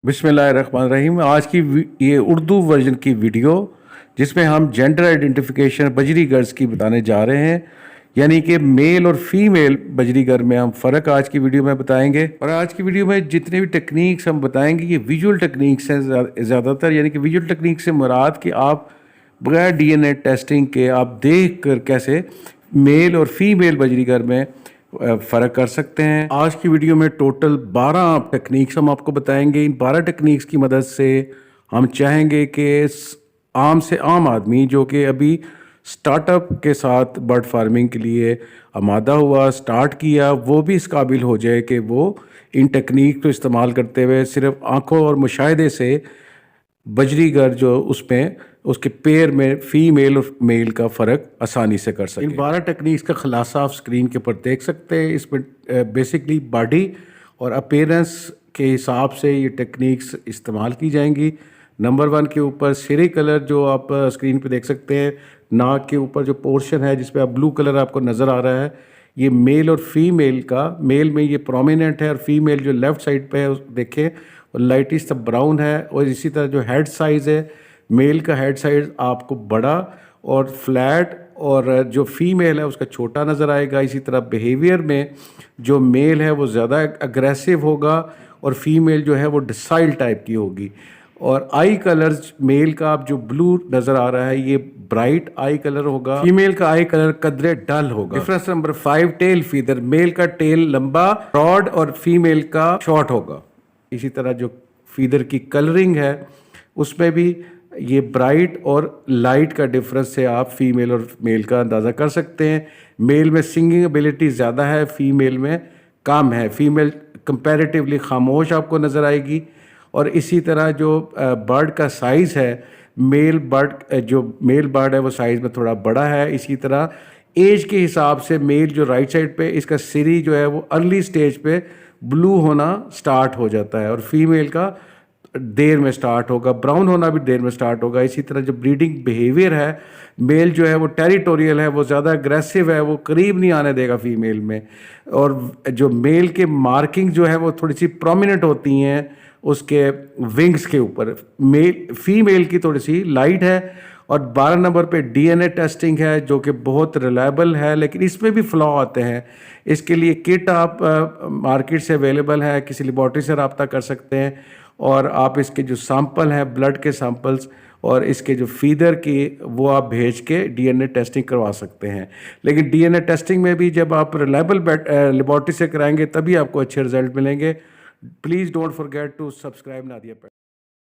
बिस्मिल्लाहिर्रहमानिर्रहीम। आज की ये उर्दू वर्जन की वीडियो जिसमें हम जेंडर आइडेंटिफिकेशन बजरीगर्स की बताने जा रहे हैं, यानी कि मेल और फीमेल बजरीगर में हम फ़र्क आज की वीडियो में बताएंगे। और आज की वीडियो में जितने भी टेक्निक्स हम बताएंगे ये विजुअल टेक्निक्स हैं ज़्यादातर, यानी कि विजुअल टेक्निक से मुराद कि आप बगैर डीएनए टेस्टिंग के आप देख कर कैसे मेल और फीमेल बजरीगर में फ़र्क कर सकते हैं। आज की वीडियो में टोटल 12 टेक्निक्स हम आपको बताएंगे। इन 12 टेक्निक्स की मदद से हम चाहेंगे कि आम से आम आदमी जो कि अभी स्टार्टअप के साथ बर्ड फार्मिंग के लिए आमादा हुआ, स्टार्ट किया, वो भी इस काबिल हो जाए कि वो इन टेक्निक को इस्तेमाल करते हुए सिर्फ आँखों और मुशाहिदे से बजरीगर जो उसमें उसके पेयर में फीमेल और मेल का फ़र्क आसानी से कर सके। इन 12 टेक्निक्स का खुलासा आप स्क्रीन के ऊपर देख सकते हैं। इसमें बेसिकली बॉडी और अपीयरेंस के हिसाब से ये टेक्निक्स इस्तेमाल की जाएंगी। नंबर 1 के ऊपर सिरे कलर जो आप स्क्रीन पे देख सकते हैं, नाक के ऊपर जो पोर्शन है जिस पे आप ब्लू कलर आपको नज़र आ रहा है, ये मेल और फीमेल का, मेल में ये प्रोमिनेंट है और फीमेल जो लेफ़्ट साइड पे है देखें और लाइटिश सा ब्राउन है। और इसी तरह जो हेड साइज़ है, मेल का हेड साइज आपको बड़ा और फ्लैट और जो फीमेल है उसका छोटा नज़र आएगा। इसी तरह बिहेवियर में जो मेल है वो ज़्यादा अग्रेसिव होगा और फीमेल जो है वो डिसाइल टाइप की होगी। और आई कलर्स, मेल का आप जो ब्लू नज़र आ रहा है ये ब्राइट आई कलर होगा, फीमेल का आई कलर कदरे डल होगा। Difference number 5, tail feather, male का टेल लंबा ब्रॉड और फीमेल का शॉर्ट होगा। इसी तरह जो फीदर की कलरिंग है उसमें भी ये ब्राइट और लाइट का डिफरेंस से आप फीमेल और मेल का अंदाज़ा कर सकते हैं। मेल में सिंगिंग एबिलिटी ज़्यादा है, फीमेल में कम है। फीमेल कंपैरेटिवली खामोश आपको नज़र आएगी। और इसी तरह जो बर्ड का साइज़ है, मेल बर्ड है वो साइज़ में थोड़ा बड़ा है। इसी तरह एज के हिसाब से मेल जो राइट साइड पे इसका सिरी जो है वो अर्ली स्टेज पे ब्लू होना स्टार्ट हो जाता है और फीमेल का देर में स्टार्ट होगा, ब्राउन होना भी देर में स्टार्ट होगा। इसी तरह जो ब्रीडिंग बिहेवियर है, मेल जो है वो टेरिटोरियल है, वो ज़्यादा अग्रेसिव है, वो करीब नहीं आने देगा फीमेल में। और जो मेल के मार्किंग जो है वो थोड़ी सी प्रोमिनेंट होती हैं उसके विंग्स के ऊपर, फीमेल की थोड़ी सी लाइट है। और 12 नंबर पे डीएनए टेस्टिंग है जो कि बहुत रिलायबल है, लेकिन इसमें भी फ्लॉ आते हैं। इसके लिए किट आप मार्केट से अवेलेबल है, किसी लेबॉर्ट्री से रब्ता कर सकते हैं और आप इसके जो सैंपल हैं, ब्लड के सैंपल्स और इसके जो फीदर की, वो आप भेज के डीएनए टेस्टिंग करवा सकते हैं। लेकिन डीएनए टेस्टिंग में भी जब आप रिलायबल लेबॉर्ट्री से कराएंगे तभी आपको अच्छे रिजल्ट मिलेंगे। Please don't forget to subscribe नादिया पेट।